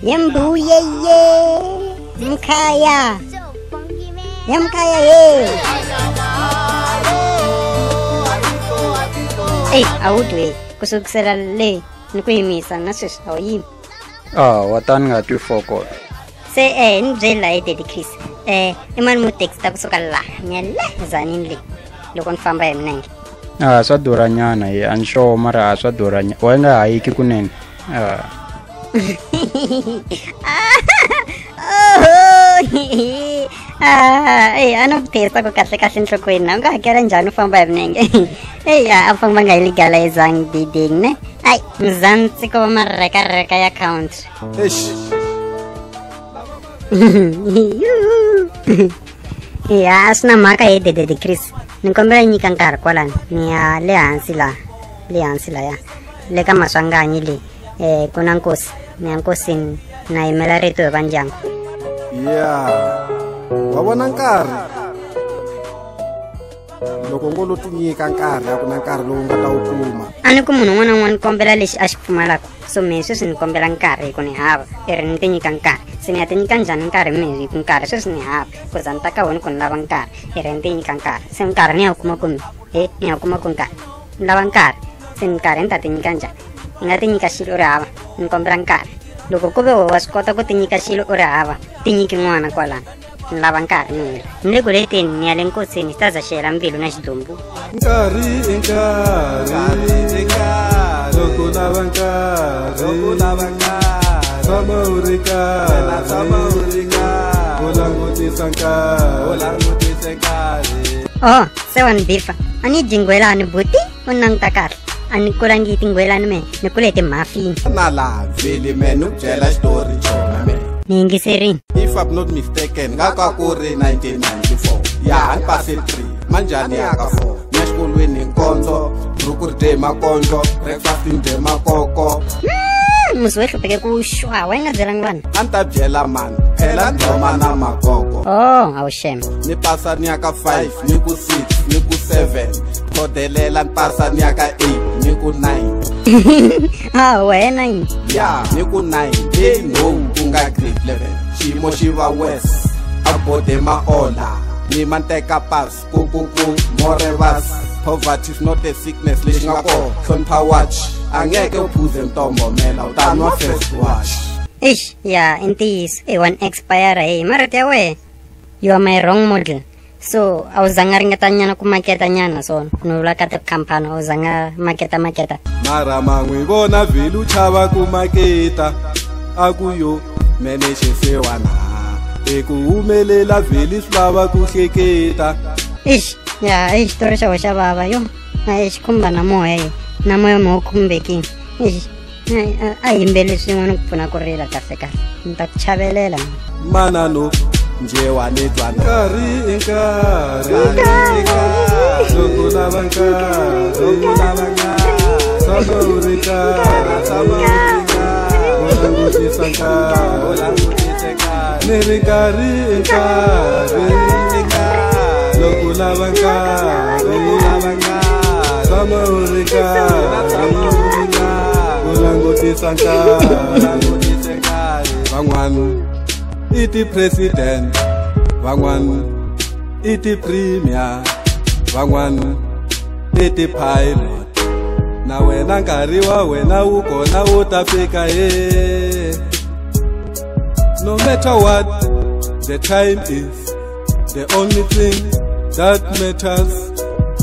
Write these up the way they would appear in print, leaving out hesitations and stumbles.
Yambuye ye Mkaya Yamkaya ye Audwe kusuksela le nikuimisa nasus awim watan nga tu foko se njela ede Chris iman mu text kusukala nyalla zanin le lokon famba emnenge swa duranyana ye ansho mara swa duranya wenga hayiki kunene ano testa ko kasi nhlokweni na nga hakela njhani u famba hi milenge a famba nga legalizangi bidding ne ai mzansi ko mareka ya account a swi na mhaka hi Dede Chris ni kombela nyika nkarhi kwalani ni ya le hansi la ya le ka maswanganyi leyi ku na nkosi ni ya nkosini na yimela rito hi va ndyangu wa vona nkarhi loko ngo lo tinyika nkarhi a ku na nkarhi lowu nga ta wu kuma a ni ku munhu un'wana na un'wana kombela lexi a xi pfumalaka so mina sweswi ni kombela nkarhi hi ku ni hava ni ti nyika nkarhi se ni ya ti nyika njhani nkarhi mina hi ku nkarhi sweswi ni hava ku za ni ta ka wena ku ni lava nkarhi ni ti nyika nkarhi se nkarhi ni ya kuma ku ni ya kuma ku nkarhi ni lava nkarhi se nkarhi ni ta ti nyika njhani ni nga ti nyika xilo u ri hava ni kombela nkarhi loko ku ve wa swi kota ku ti nyika xilo u ri hava ti nyiki n'wana kwalani ni lava nkarhi ni hela ni le ku leteni ni ya le nkosini xi ta za xi hela mbilu na xidlombu nkarhi i nkarhi loko lava nkarhi tshama u ri karhi u langutisa nkarhi se wa ni bifa a ni dyi ngwelani buti u languta kahle a ni kulangi ti ngwelani me ni kule timhafini na laha vhele me ni ku byela xitori xona me ni yingiserini if I'm not mistaken nga ka ku ri 1994 ya ni pase 3 manjhani ya ka 4 ni ya xikolweni nkondzo buruku ri dye makondlo breakfast ni dye makoko musi we hlupheke ku xwa wa yi nga byelangi vanhu a ni ta byela mani phela ndoma na makoko a wu shame ni pasa ni ya ka 5 ni ku 6 ni ku 7 khodelela ni pasa ni ya ka 8 ni ku 9 wena yini ya ni ku 9 no ku nga grade 11 xiyimo xi va west a bode maola ni manteka pas ku more vas poverty is not a sickness lexi nga ko hlonipha watch angeke u phuze ntombomela u ta nwa first watch ya i ntiyiso one expire marito ya wehe you are my wrong model so a wu zanga ringeta nyana ku maketa nyana so ni vula ka tikhampani a wu zanga maketa mara man'wi vona vhelu chava ku maketa a ku yo menexe sewana eku humelela vheli swi lava ku hleketa ya xitori xa hoxa vava yo xi khumba na moya mo khumbekini a yimbeli swin'wana ku pfuna ku rila kahle ni ta ku chavelela manano njewa ni twana nkarhi i nkarhi loko lava nkarhi tshama u ri karhi u langutisa nkarhi ni ri nkarhi i nkarhi loko lava nkarhi tshama u ri karhi u langutisa nkarhi van'wana i ti-president van'wana i ti-premier van'wana i ti-pilot na wena nkarhi wa wena wu kona wu ta fika no matter what the time is the only thing that matters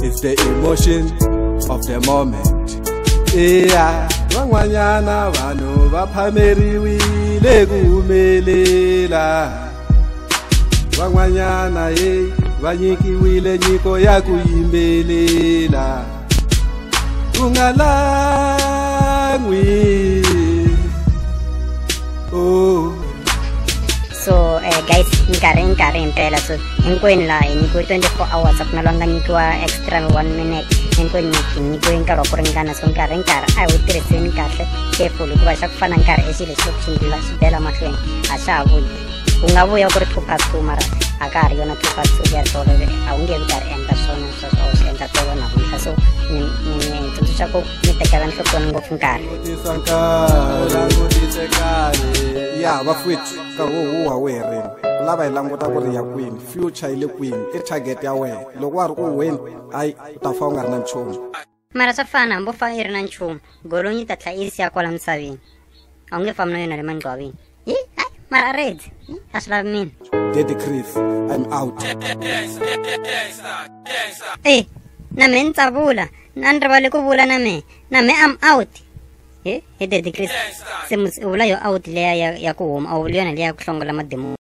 is the emotion of the moment van'wanyana vanhu va phameriwile ku humelela van'wanyana va nyikiwile nyiko ya ku yimbelela ku nga langwi so guys nkarhi impela so hinkwenu laha hi nyikiwe 24 hours a ku na loyi nga nyikiwa extra 1 minute hinkwenu hi nyikiwe nkarhi wa ku ringana so nkarhi a hi wu tirhiseni kahle careful hikuva xa ku fana nkarhi i xilo lexi loko xi bela mahlweni a xa ha vuyi ku nga vuya ku ri 2 mara a ka ha ri yona 2 ya tolovele a wu nge vi karhi endla swona sweswo a wu swi endla tolo namuntlha so ni tsundzuxa leswaku mi tekela nhlokweni ngopfu nkarhi. Ya bafowethu ka huwa werini lava hi languta ku ri ya kwini future yi le kwini i target ya wena loko wa ri ku weni hayi u ta fa u nga ri na nchumu. Mara swa fana hambi u fa i ri na nchumu golonyi yi ta tlhela yi siya kwala misaveni a wu nge fambi na yona le manqwaveni. Mara redi a swi lavi mina. Daddy Chris, I'm out. Na me ni tsavula na ni rivale ku vula na me I'm out. Daddy Chris se u vula yo out leya ya ku huma a wu vuli yona leya ku hlongola mademo.